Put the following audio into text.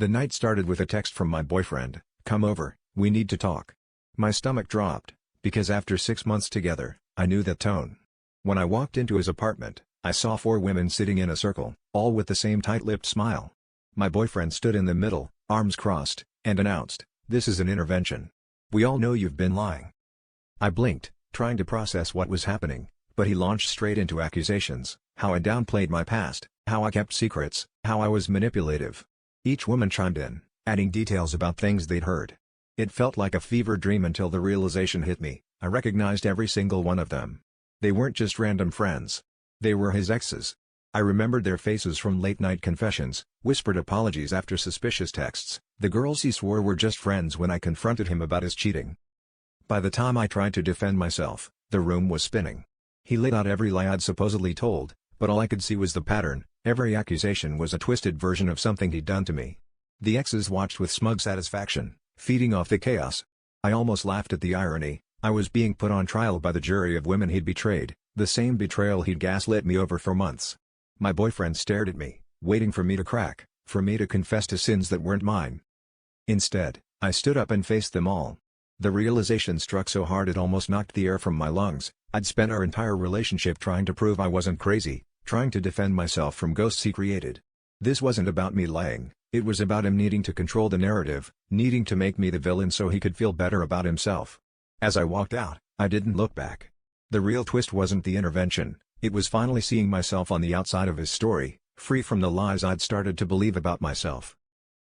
The night started with a text from my boyfriend, "Come over, we need to talk." My stomach dropped, because after 6 months together, I knew that tone. When I walked into his apartment, I saw 4 women sitting in a circle, all with the same tight-lipped smile. My boyfriend stood in the middle, arms crossed, and announced, "This is an intervention. We all know you've been lying." I blinked, trying to process what was happening, but he launched straight into accusations, how I downplayed my past, how I kept secrets, how I was manipulative. Each woman chimed in, adding details about things they'd heard. It felt like a fever dream until the realization hit me. I recognized every single one of them. They weren't just random friends. They were his exes. I remembered their faces from late-night confessions, whispered apologies after suspicious texts, the girls he swore were just friends when I confronted him about his cheating. By the time I tried to defend myself, the room was spinning. He laid out every lie I'd supposedly told, but all I could see was the pattern. Every accusation was a twisted version of something he'd done to me. The exes watched with smug satisfaction, feeding off the chaos. I almost laughed at the irony. I was being put on trial by the jury of women he'd betrayed, the same betrayal he'd gaslit me over for months. My boyfriend stared at me, waiting for me to crack, for me to confess to sins that weren't mine. Instead, I stood up and faced them all. The realization struck so hard it almost knocked the air from my lungs. I'd spent our entire relationship trying to prove I wasn't crazy, trying to defend myself from ghosts he created. This wasn't about me lying, it was about him needing to control the narrative, needing to make me the villain so he could feel better about himself. As I walked out, I didn't look back. The real twist wasn't the intervention, it was finally seeing myself on the outside of his story, free from the lies I'd started to believe about myself.